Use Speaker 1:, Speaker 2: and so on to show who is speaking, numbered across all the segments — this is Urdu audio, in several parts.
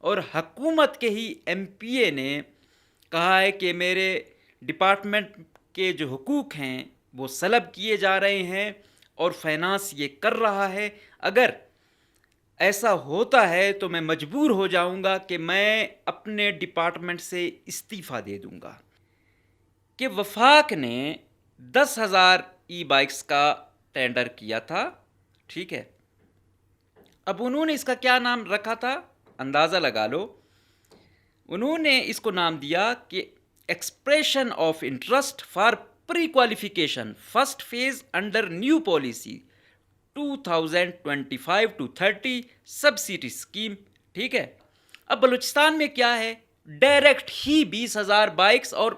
Speaker 1: اور حکومت کے ہی ایم پی اے نے کہا ہے کہ میرے ڈپارٹمنٹ کے جو حقوق ہیں وہ سلب کیے جا رہے ہیں اور فائنانس یہ کر رہا ہے. اگر ایسا ہوتا ہے تو میں مجبور ہو جاؤں گا کہ میں اپنے ڈپارٹمنٹ سے استعفیٰ دے دوں گا. کہ وفاق نے 10,000 ای بائکس کا ٹینڈر کیا تھا. ٹھیک ہے، اب انہوں نے اس کا کیا نام رکھا تھا اندازہ لگا لو. انہوں نے اس کو نام دیا کہ expression of interest for pre qualification first phase under new policy 2025-30 subsidy scheme. ٹھیک ہے، اب بلوچستان میں کیا ہے، ڈائریکٹ ہی 20,000 بائکس اور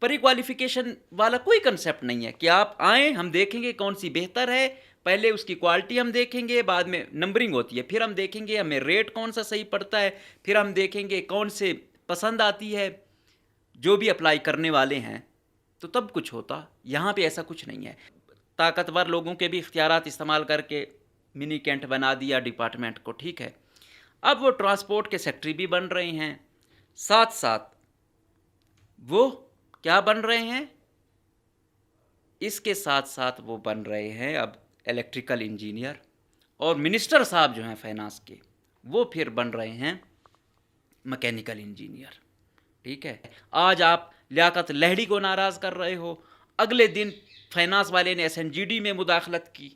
Speaker 1: پری کوالیفیکیشن والا کوئی کنسیپٹ نہیں ہے کہ آپ آئیں ہم دیکھیں گے کون سی بہتر ہے، پہلے اس کی کوالٹی ہم دیکھیں گے، بعد میں نمبرنگ ہوتی ہے، پھر ہم دیکھیں گے ہمیں ریٹ کون سا صحیح پڑتا ہے، پھر ہم دیکھیں گے کون سے پسند آتی ہے جو بھی اپلائی کرنے والے ہیں، تو تب کچھ ہوتا. یہاں پہ ایسا کچھ نہیں ہے. طاقتور لوگوں کے بھی اختیارات استعمال کر کے منی کینٹ بنا دیا ڈپارٹمنٹ کو. ٹھیک ہے، اب وہ ٹرانسپورٹ کے سیکٹری بھی بن رہے ہیں، ساتھ ساتھ وہ کیا بن رہے ہیں، اس کے ساتھ ساتھ وہ بن رہے ہیں اب الیکٹریکل انجینئر، اور منسٹر صاحب جو ہیں فائنانس کے وہ پھر بن رہے ہیں مکینیکل انجینئر. ٹھیک ہے، آج آپ لیاقت لہڑی کو ناراض کر رہے ہو، اگلے دن فائنانس والے نے ایس این جی ڈی میں مداخلت کی،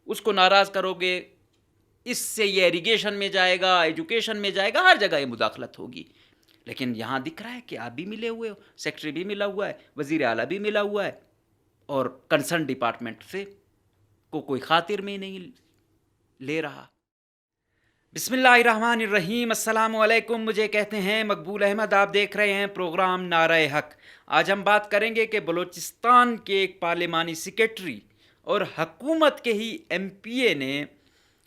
Speaker 1: اس کو ناراض کرو گے، اس سے یہ ایریگیشن میں جائے گا، ایجوکیشن میں جائے گا، ہر جگہ یہ مداخلت ہوگی. لیکن یہاں دکھ رہا ہے کہ آپ بھی ملے ہوئے ہو، سیکرٹری بھی ملا ہوا ہے، وزیر اعلیٰ بھی ملا ہوا ہے، اور کنسرن ڈپارٹمنٹ سے کو کوئی خاطر میں نہیں لے رہا. بسم اللہ الرحمن الرحیم. السلام علیکم. مجھے کہتے ہیں مقبول احمد. آپ دیکھ رہے ہیں پروگرام نعرہ حق. آج ہم بات کریں گے کہ بلوچستان کے ایک پارلیمانی سیکرٹری اور حکومت کے ہی ایم پی اے نے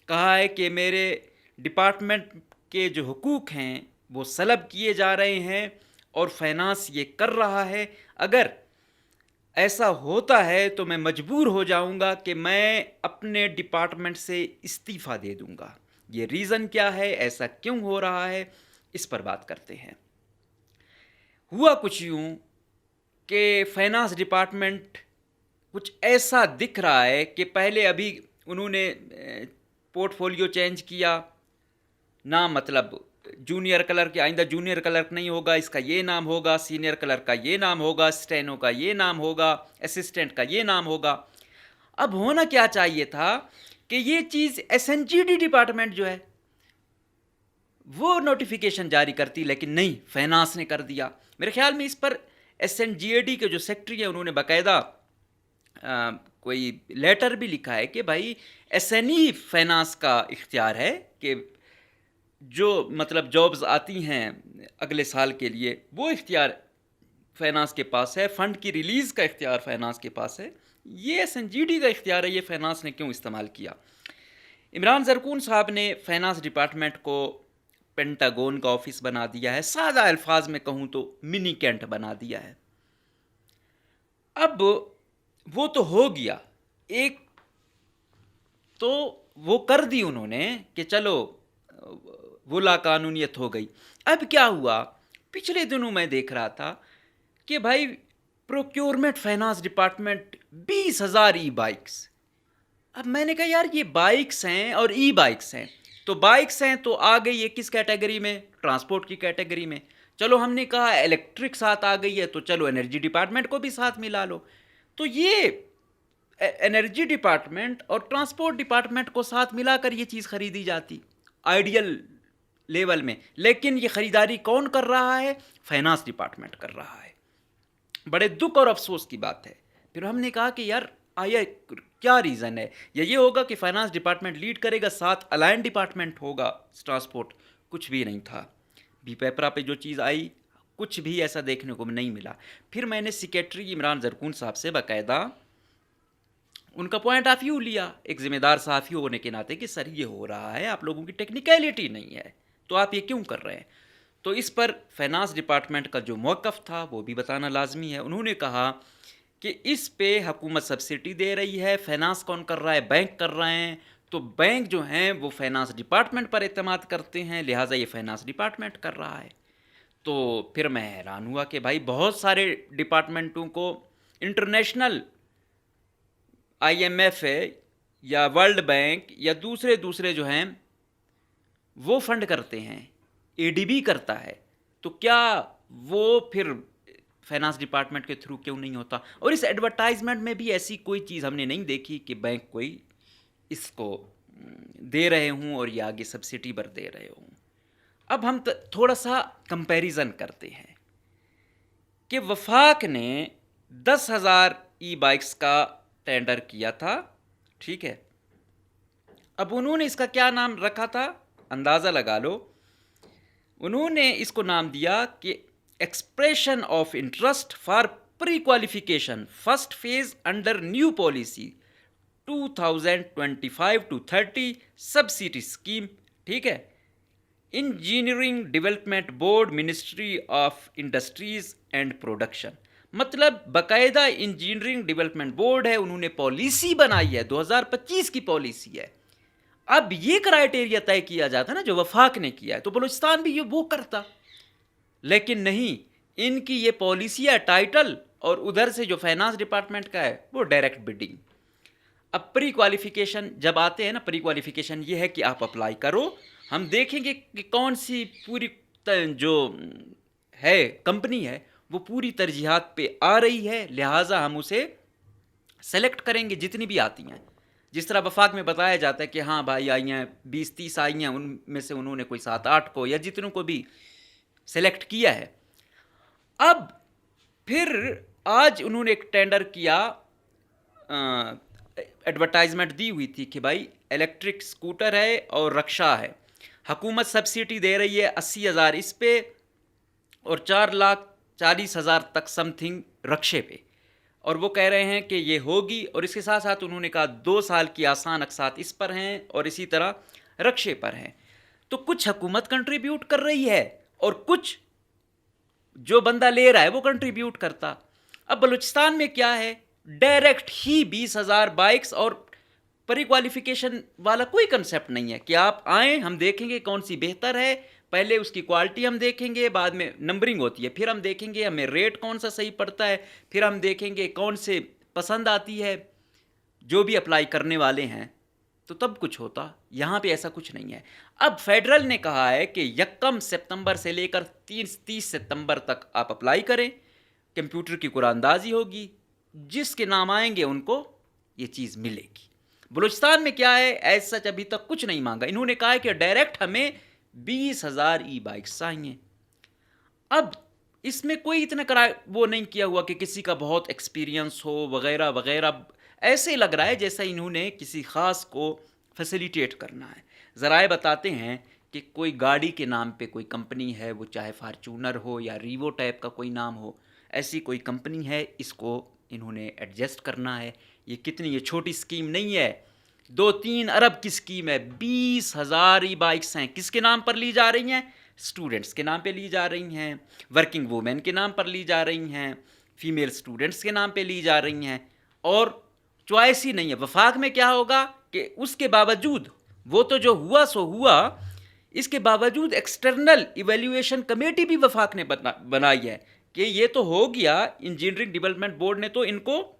Speaker 1: کہا ہے کہ میرے ڈپارٹمنٹ کے جو حقوق ہیں وہ سلب کیے جا رہے ہیں اور فائنانس یہ کر رہا ہے. اگر ایسا ہوتا ہے تو میں مجبور ہو جاؤں گا کہ میں اپنے ڈپارٹمنٹ سے استعفیٰ دے دوں گا. یہ ریزن کیا ہے، ایسا کیوں ہو رہا ہے، اس پر بات کرتے ہیں. ہوا کچھ یوں کہ فائنانس ڈپارٹمنٹ کچھ ایسا دکھ رہا ہے کہ پہلے ابھی انہوں نے پورٹ فولیو چینج کیا، نام مطلب جونیئر کلرک کے آئندہ جونیئر کلرک نہیں ہوگا، اس کا یہ نام ہوگا، سینئر کلرک کا یہ نام ہوگا، اسٹینو کا یہ نام ہوگا، اسسٹنٹ کا یہ نام ہوگا. اب ہونا کیا چاہیے تھا کہ یہ چیز S N G D department جو ہے وہ نوٹیفیکیشن جاری کرتی، لیکن نہیں، فائنانس نے کر دیا. میرے خیال میں اس پر ایس این جی اے ڈی کے جو سیکرٹری ہیں انہوں نے باقاعدہ کوئی لیٹر بھی لکھا ہے کہ بھائی ایس این ای فائنانس کا اختیار ہے کہ جو مطلب جابز آتی ہیں اگلے سال کے لیے وہ اختیار فائنانس کے پاس ہے، فنڈ کی ریلیز کا اختیار فائنانس کے پاس ہے. یہ ایس این جی ڈی کا اختیار ہے، یہ فائنانس نے کیوں استعمال کیا؟ عمران زرکون صاحب نے فائنانس ڈپارٹمنٹ کو پینٹاگون کا آفس بنا دیا ہے، سادہ الفاظ میں کہوں تو منی کینٹ بنا دیا ہے. اب وہ تو ہو گیا، ایک تو وہ کر دی انہوں نے کہ چلو وہ لا قانونیت ہو گئی. اب کیا ہوا، پچھلے دنوں میں دیکھ رہا تھا کہ بھائی پروکیورمنٹ فائنانس ڈپارٹمنٹ 20,000 ای بائکس. اب میں نے کہا یار یہ بائکس ہیں اور ای بائکس ہیں، تو بائکس ہیں تو آ گئی یہ کس کیٹیگری میں، ٹرانسپورٹ کی کیٹیگری میں. چلو ہم نے کہا الیکٹرک ساتھ آ گئی ہے تو چلو انرجی ڈپارٹمنٹ کو بھی ساتھ ملا لو. تو یہ انرجی ڈپارٹمنٹ اور ٹرانسپورٹ ڈپارٹمنٹ کو ساتھ ملا کر یہ چیز خریدی جاتی آئیڈیل لیول میں، لیکن یہ خریداری کون کر رہا ہے؟ فائنانس ڈپارٹمنٹ کر رہا ہے. بڑے دکھ اور افسوس کی بات ہے. پھر ہم نے کہا کہ یار آیا کیا ریزن ہے، یا یہ ہوگا کہ فائنانس ڈپارٹمنٹ لیڈ کرے گا، ساتھ الائن ڈپارٹمنٹ ہوگا ٹرانسپورٹ. کچھ بھی نہیں تھا. بی پیپرا پہ جو چیز آئی کچھ بھی ایسا دیکھنے کو نہیں ملا. پھر میں نے سیکرٹری عمران زرکون صاحب سے باقاعدہ ان کا پوائنٹ آف ویو لیا ایک ذمہ دار صحافی ہونے کے ناطے کہ سر یہ ہو رہا ہے، آپ لوگوں کی ٹیکنیکلٹی نہیں ہے تو آپ یہ کیوں کر رہے ہیں. تو اس پر فائنانس ڈپارٹمنٹ کا جو موقف تھا وہ بھی بتانا لازمی ہے. انہوں نے کہا کہ اس پہ حکومت سبسڈی دے رہی ہے، فائنانس کون کر رہا ہے، بینک کر رہے ہیں، تو بینک جو ہیں وہ فائنانس ڈپارٹمنٹ پر اعتماد کرتے ہیں، لہٰذا یہ فائنانس ڈپارٹمنٹ کر رہا ہے۔ تو پھر میں حیران ہوا کہ بھائی بہت سارے ڈپارٹمنٹوں کو انٹرنیشنل IMF ہے یا ورلڈ بینک یا دوسرے جو ہیں وہ فنڈ کرتے ہیں، ADB کرتا ہے، تو کیا وہ پھر فائنانس ڈپارٹمنٹ کے تھرو کیوں نہیں ہوتا؟ اور اس ایڈورٹائزمنٹ میں بھی ایسی کوئی چیز ہم نے نہیں دیکھی کہ بینک کوئی اس کو دے رہے ہوں اور یہ آگے سبسڈی پر دے رہے ہوں۔ اب ہم تھوڑا سا کمپیریزن کرتے ہیں کہ وفاق نے 10,000 ای بائکس کا ٹینڈر کیا تھا، ٹھیک ہے۔ اب انہوں نے اس کا کیا نام رکھا تھا؟ اندازہ لگا لو، انہوں نے اس کو نام دیا کہ expression of interest for pre qualification first phase under new policy 2025-30 subsidy scheme, ٹھیک ہے، engineering development board, ministry of industries and production. مطلب باقاعدہ انجینئرنگ ڈیولپمنٹ بورڈ ہے، انہوں نے پالیسی بنائی ہے، 2025 کی پالیسی ہے۔ اب یہ کرائیٹیریا طے کیا جاتا نا جو وفاق نے کیا ہے، تو بلوچستان بھی یہ وہ کرتا، لیکن نہیں، ان کی یہ پالیسی ہے ٹائٹل، اور ادھر سے جو فائنانس ڈپارٹمنٹ کا ہے وہ ڈائریکٹ بڈنگ۔ اب پری کوالیفیکیشن جب آتے ہیں نا، پری کوالیفیکیشن یہ ہے کہ آپ اپلائی کرو، ہم دیکھیں گے کہ کون سی پوری جو ہے کمپنی ہے وہ پوری ترجیحات پہ آ رہی ہے، لہٰذا ہم اسے سلیکٹ کریں گے جتنی بھی آتی ہیں۔ جس طرح وفاق میں بتایا جاتا ہے کہ ہاں بھائی آئی ہیں 20-30 آئی ہیں، ان میں سے انہوں نے کوئی 7-8 کو یا جتنوں کو بھی سلیکٹ کیا ہے۔ اب پھر آج انہوں نے ایک ٹینڈر کیا، ایڈورٹائزمنٹ دی ہوئی تھی کہ بھائی الیکٹرک سکوٹر ہے اور رکشا ہے، حکومت سبسڈی دے رہی ہے 80,000 اس پہ اور 4,40,000 تک سم تھنگ رکشے پہ، اور وہ کہہ رہے ہیں کہ یہ ہوگی، اور اس کے ساتھ ساتھ انہوں نے کہا 2 سال کی آسان اقساط اس پر ہیں اور اسی طرح رکشے پر ہیں۔ تو کچھ حکومت کنٹریبیوٹ کر رہی ہے اور کچھ جو بندہ لے رہا ہے وہ کنٹریبیوٹ کرتا۔ اب بلوچستان میں کیا ہے، ڈائریکٹ ہی 20,000 بائکس، اور پری کوالیفیکیشن والا کوئی کنسیپٹ نہیں ہے کہ آپ آئیں، ہم دیکھیں گے کون سی بہتر ہے، پہلے اس کی کوالٹی ہم دیکھیں گے، بعد میں نمبرنگ ہوتی ہے، پھر ہم دیکھیں گے ہمیں ریٹ کون سا صحیح پڑتا ہے، پھر ہم دیکھیں گے کون سے پسند آتی ہے جو بھی اپلائی کرنے والے ہیں، تو تب کچھ ہوتا۔ یہاں پہ ایسا کچھ نہیں ہے۔ اب فیڈرل نے کہا ہے کہ 1 سپتمبر سے لے کر 30 ستمبر تک آپ اپلائی کریں، کمپیوٹر کی قرآن اندازی ہوگی، جس کے نام آئیں گے ان کو یہ چیز ملے گی۔ بلوچستان میں کیا ہے، ایز سچ ابھی تک کچھ نہیں مانگا، انہوں نے کہا ہے کہ ڈائریکٹ ہمیں 20,000 ای بائکس چاہیے۔ اب اس میں کوئی اتنا وہ نہیں کیا ہوا کہ کسی کا بہت ایکسپیرینس ہو وغیرہ وغیرہ، ایسے لگ رہا ہے جیسا انہوں نے کسی خاص کو فیسیلیٹیٹ کرنا ہے۔ ذرائع بتاتے ہیں کہ کوئی گاڑی کے نام پہ کوئی کمپنی ہے، وہ چاہے فارچونر ہو یا ریوو ٹائپ کا کوئی نام ہو، ایسی کوئی کمپنی ہے، اس کو انہوں نے ایڈجسٹ کرنا ہے۔ یہ کتنی، یہ چھوٹی سکیم نہیں ہے، 2-3 ارب کی سکیم ہے۔ 20,000 ای بائکس ہیں، کس کے نام پر لی جا رہی ہیں؟ اسٹوڈنٹس کے نام پہ لی جا رہی ہیں، ورکنگ وومین کے نام پر لی جا رہی ہیں، فیمیل اسٹوڈنٹس کے نام پہ لی جا رہی ہیں، اور چوائس ہی نہیں ہے۔ وفاق میں کیا ہوگا کہ اس کے باوجود، وہ تو جو ہوا سو ہوا، اس کے باوجود ایکسٹرنل ایویلیویشن کمیٹی بھی وفاق نے بنائی ہے کہ یہ تو ہو گیا، انجینئرنگ ڈیولپمنٹ بورڈ نے تو ان کو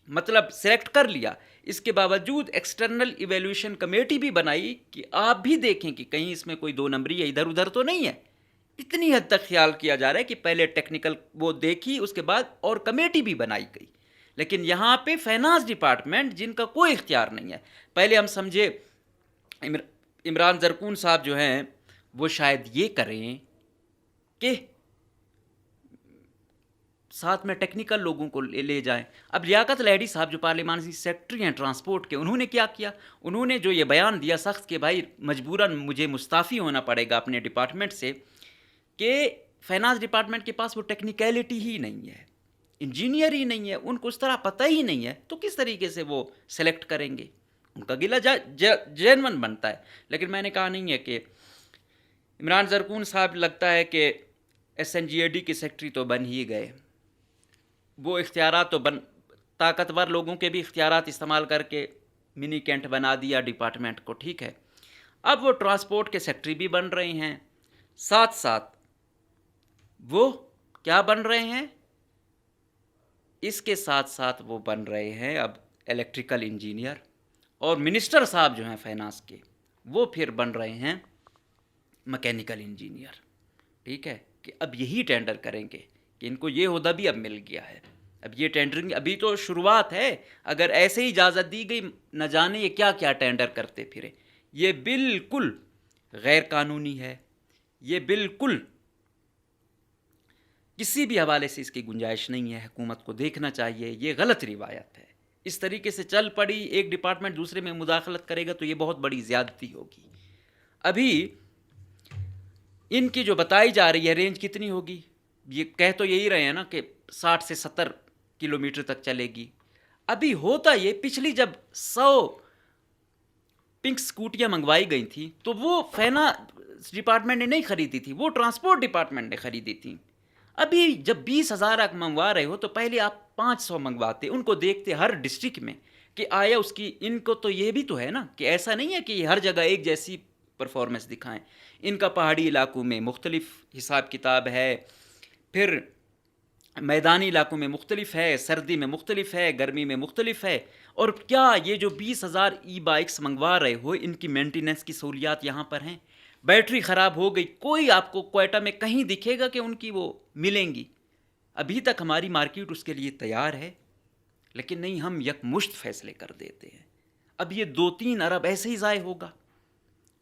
Speaker 1: مطلب سلیکٹ کر لیا، اس کے باوجود ایکسٹرنل ایویلیویشن کمیٹی بھی بنائی کہ آپ بھی دیکھیں کہ کہیں اس میں کوئی 2 نمبری یا ادھر ادھر تو نہیں ہے۔ اتنی حد تک خیال کیا جا رہا ہے کہ پہلے ٹیکنیکل وہ دیکھی، اس کے بعد اور کمیٹی بھی بنائی گئی، لیکن یہاں پہ فائنانس ڈپارٹمنٹ جن کا کوئی اختیار نہیں ہے۔ پہلے ہم سمجھے عمران زرکون صاحب جو ہیں وہ شاید یہ کریں کہ ساتھ میں ٹیکنیکل لوگوں کو لے جائیں۔ اب لیاقت لہڑی صاحب جو پارلیمانی سیکرٹری ہیں ٹرانسپورٹ کے، انہوں نے کیا کیا، انہوں نے جو یہ بیان دیا سخت کہ بھائی مجبوراً مجھے مستعفی ہونا پڑے گا اپنے ڈپارٹمنٹ سے، کہ فائنانس ڈپارٹمنٹ کے پاس وہ ٹیکنیکلٹی ہی نہیں ہے، انجینئر ہی نہیں ہے، ان کو اس طرح پتہ ہی نہیں ہے، تو کس طریقے سے وہ سلیکٹ کریں گے؟ ان کا گلہ جینون بنتا ہے۔ لیکن میں نے کہا نہیں ہے کہ عمران زرکون صاحب لگتا ہے کہ SNGAD کے سیکرٹری تو بن ہی گئے، وہ اختیارات تو طاقتور لوگوں کے بھی اختیارات استعمال کر کے منی کینٹ بنا دیا ڈپارٹمنٹ کو، ٹھیک ہے. اب وہ ٹرانسپورٹ کے سیکٹری بھی بن رہے ہیں، ساتھ ساتھ وہ کیا بن رہے ہیں، اس کے ساتھ ساتھ وہ بن رہے ہیں اب الیکٹریکل انجینئر. اور منسٹر صاحب جو ہیں فائنانس کے، وہ پھر بن رہے ہیں مکینیکل انجینئر. ٹھیک ہے، کہ اب یہی ٹینڈر کریں گے کہ ان کو یہ عہدہ بھی اب مل گیا ہے. اب یہ ٹینڈرنگ ابھی تو شروعات ہے، اگر ایسے ہی اجازت دی گئی نہ جانے یہ کیا کیا ٹینڈر کرتے پھرے. یہ بالکل غیر قانونی ہے، یہ بالکل کسی بھی حوالے سے اس کی گنجائش نہیں ہے. حکومت کو دیکھنا چاہیے، یہ غلط روایت ہے. اس طریقے سے چل پڑی، ایک ڈپارٹمنٹ دوسرے میں مداخلت کرے گا تو یہ بہت بڑی زیادتی ہوگی. ابھی ان کی جو بتائی جا رہی ہے رینج کتنی ہوگی، یہ کہہ تو یہی رہے ہیں نا کہ 60 سے 70 کلومیٹر تک چلے گی. ابھی ہوتا یہ، پچھلی جب 100 پنک سکوٹیاں منگوائی گئی تھیں تو وہ فائنانس ڈپارٹمنٹ نے نہیں خریدی تھی، وہ ٹرانسپورٹ ڈپارٹمنٹ نے خریدی تھیں. ابھی جب 20,000 آپ منگوا رہے ہو تو پہلے آپ 500 منگواتے، ان کو دیکھتے ہر ڈسٹرکٹ میں کہ آیا اس کی. ان کو تو یہ بھی تو ہے نا کہ ایسا نہیں ہے کہ یہ ہر جگہ ایک جیسی پرفارمنس دکھائیں. ان کا پہاڑی علاقوں میں مختلف حساب کتاب ہے، پھر میدانی علاقوں میں مختلف ہے، سردی میں مختلف ہے، گرمی میں مختلف ہے. اور کیا یہ جو 20,000 ای بائکس منگوا رہے ہو ان کی مینٹیننس کی سہولیات یہاں پر ہیں؟ بیٹری خراب ہو گئی، کوئی آپ کو کوئٹہ میں کہیں دکھے گا کہ ان کی وہ ملیں گی؟ ابھی تک ہماری مارکیٹ اس کے لیے تیار ہے، لیکن نہیں، ہم یکمشت فیصلے کر دیتے ہیں. اب یہ 2-3 ارب ایسے ہی ضائع ہوگا.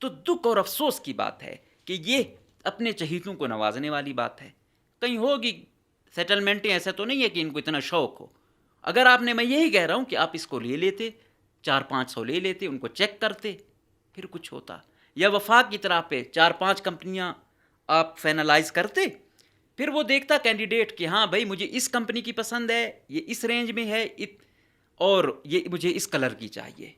Speaker 1: تو دکھ اور افسوس کی بات ہے کہ یہ اپنے چہیتوں کو نوازنے والی بات ہے. کہیں ہوگی سیٹلمنٹیں، ایسا تو نہیں ہے کہ ان کو اتنا شوق ہو. اگر آپ نے، میں یہی کہہ رہا ہوں کہ آپ اس کو لے لیتے، 400-500 لے لیتے، ان کو چیک کرتے، پھر کچھ ہوتا. یا وفاق کی طرح پہ 4-5 کمپنیاں آپ فائنلائز کرتے، پھر وہ دیکھتا کینڈیڈیٹ کہ ہاں بھائی مجھے اس کمپنی کی پسند ہے، یہ اس رینج میں ہے، اور یہ مجھے اس کلر کی چاہیے.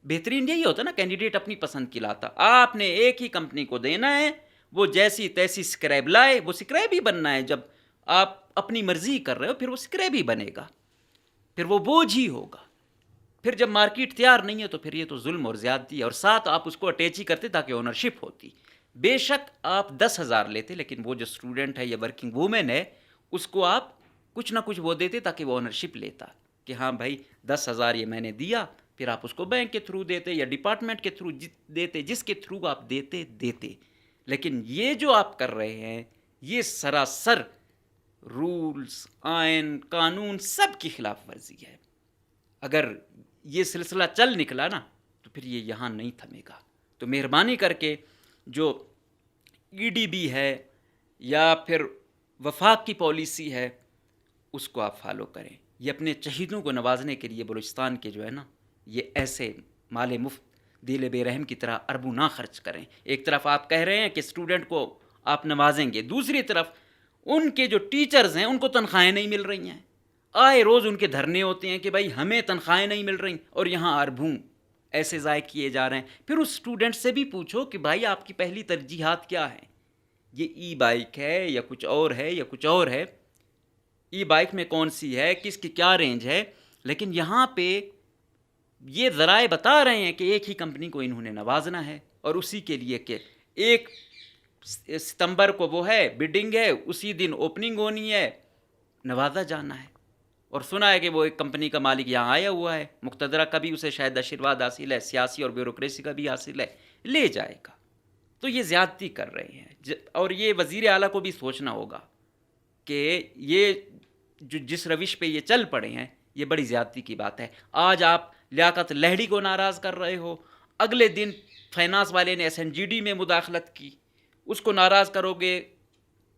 Speaker 1: بہترین یہی ہوتا نا، کینڈیڈیٹ اپنی پسند کی لاتا. آپ نے ایک ہی کمپنی کو دینا ہے، وہ جیسی تیسی سکریب لائے، وہ سکریب ہی بننا ہے. جب آپ اپنی مرضی کر رہے ہو پھر وہ سکریب ہی بنے گا، پھر وہ بوجھ ہی ہوگا. پھر جب مارکیٹ تیار نہیں ہے تو پھر یہ تو ظلم اور زیادتی ہے. اور ساتھ آپ اس کو اٹیچ ہی کرتے تاکہ اونرشپ ہوتی. بے شک آپ 10,000 لیتے، لیکن وہ جو اسٹوڈنٹ ہے یا ورکنگ وومن ہے اس کو آپ کچھ نہ کچھ وہ دیتے تاکہ وہ اونرشپ لیتا کہ ہاں بھائی 10,000 یہ میں نے دیا. پھر آپ اس کو بینک کے تھرو دیتے یا ڈپارٹمنٹ کے تھرو دیتے، جس کے تھرو آپ دیتے. لیکن یہ جو آپ کر رہے ہیں یہ سراسر رولز، آئین، قانون سب کی خلاف ورزی ہے. اگر یہ سلسلہ چل نکلا نا تو پھر یہ یہاں نہیں تھمے گا. تو مہربانی کر کے جو ای ڈی بی ہے یا پھر وفاق کی پالیسی ہے اس کو آپ فالو کریں. یہ اپنے چہیتوں کو نوازنے کے لیے بلوچستان کے جو ہے نا، یہ ایسے مال مفت دل بے رحم کی طرح اربوں نہ خرچ کریں. ایک طرف آپ کہہ رہے ہیں کہ اسٹوڈنٹ کو آپ نوازیں گے، دوسری طرف ان کے جو ٹیچرز ہیں ان کو تنخواہیں نہیں مل رہی ہیں. آئے روز ان کے دھرنے ہوتے ہیں کہ بھائی ہمیں تنخواہیں نہیں مل رہی، اور یہاں اربوں ایسے ضائع کیے جا رہے ہیں. پھر اس اسٹوڈنٹ سے بھی پوچھو کہ بھائی آپ کی پہلی ترجیحات کیا ہیں؟ یہ ای بائک ہے یا کچھ اور ہے یا کچھ اور ہے؟ ای بائک میں کون سی ہے، کس کی کیا رینج ہے؟ لیکن یہاں پہ یہ ذرائع بتا رہے ہیں کہ ایک ہی کمپنی کو انہوں نے نوازنا ہے، اور اسی کے لیے کہ 1 ستمبر کو وہ ہے بڈنگ ہے، اسی دن اوپننگ ہونی ہے، نوازا جانا ہے. اور سنا ہے کہ وہ ایک کمپنی کا مالک یہاں آیا ہوا ہے، مقتدرہ کا بھی اسے شاید آشیرواد حاصل ہے، سیاسی اور بیوروکریسی کا بھی حاصل ہے، لے جائے گا. تو یہ زیادتی کر رہے ہیں. اور یہ وزیر اعلیٰ کو بھی سوچنا ہوگا کہ یہ جو جس روش پہ یہ چل پڑے ہیں یہ بڑی زیادتی کی بات ہے. آج آپ لیاقت لہڑی کو ناراض کر رہے ہو، اگلے دن فائنانس والے نے ایس این جی ڈی میں مداخلت کی، اس کو ناراض کرو گے،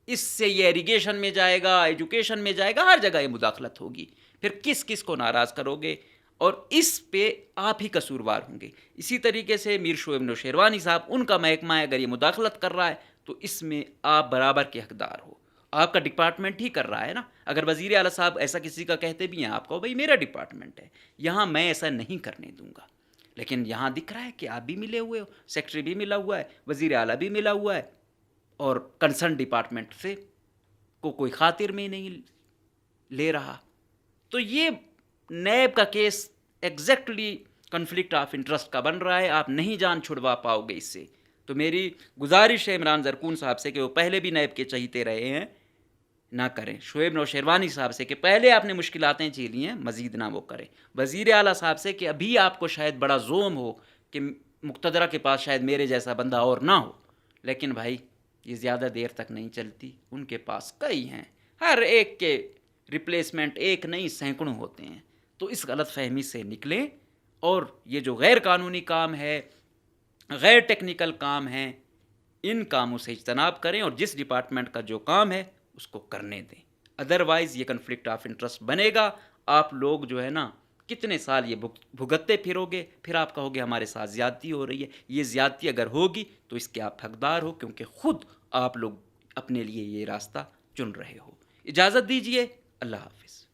Speaker 1: اس سے یہ ایریگیشن میں جائے گا، ایجوکیشن میں جائے گا، ہر جگہ یہ مداخلت ہوگی. پھر کس کس کو ناراض کرو گے؟ اور اس پہ آپ ہی قصوروار ہوں گے. اسی طریقے سے میر شعیب نوشیروانی صاحب، ان کا محکمہ ہے، اگر یہ مداخلت کر رہا ہے تو اس میں آپ برابر کے حقدار ہو. آپ کا ڈپارٹمنٹ ہی کر رہا ہے نا. اگر وزیر اعلیٰ صاحب ایسا کسی کا کہتے بھی ہیں، آپ کو بھائی میرا ڈپارٹمنٹ ہے، یہاں میں ایسا نہیں کرنے دوں گا. لیکن یہاں دکھ رہا ہے کہ آپ بھی ملے ہوئے ہو، سیکٹری بھی ملا ہوا ہے، وزیر اعلیٰ بھی ملا ہوا ہے، اور کنسرن ڈپارٹمنٹ سے کو کوئی خاطر میں نہیں لے رہا. تو یہ نیب کا case exactly conflict of interest کا بن رہا ہے، آپ نہیں جان چھڑوا پاؤ گے اس سے. تو میری گزارش ہے عمران زرکون صاحب سے کہ وہ پہلے بھی نیب کے چہیتے رہے ہیں، نہ کریں. شعیب نوشیروانی صاحب سے کہ پہلے آپ نے مشکلاتیں جھیلی ہیں، مزید نہ وہ کریں. وزیر اعلیٰ صاحب سے کہ ابھی آپ کو شاید بڑا زوم ہو کہ مقتدرہ کے پاس شاید میرے جیسا بندہ اور نہ ہو، لیکن بھائی یہ زیادہ دیر تک نہیں چلتی. ان کے پاس کئی ہیں، ہر ایک کے ریپلیسمنٹ ایک نہیں سینکڑوں ہوتے ہیں. تو اس غلط فہمی سے نکلیں، اور یہ جو غیر قانونی کام ہے، غیر ٹیکنیکل کام ہیں، ان کاموں سے اجتناب کریں اور جس ڈپارٹمنٹ کا جو کام ہے اس کو کرنے دیں. ادروائز یہ کنفلکٹ آف انٹرسٹ بنے گا. آپ لوگ جو ہے نا کتنے سال یہ بھگتتے پھرو گے، پھر آپ کہو گے ہمارے ساتھ زیادتی ہو رہی ہے. یہ زیادتی اگر ہوگی تو اس کے آپ حقدار ہو، کیونکہ خود آپ لوگ اپنے لیے یہ راستہ چن رہے ہو. اجازت دیجیے، اللہ حافظ.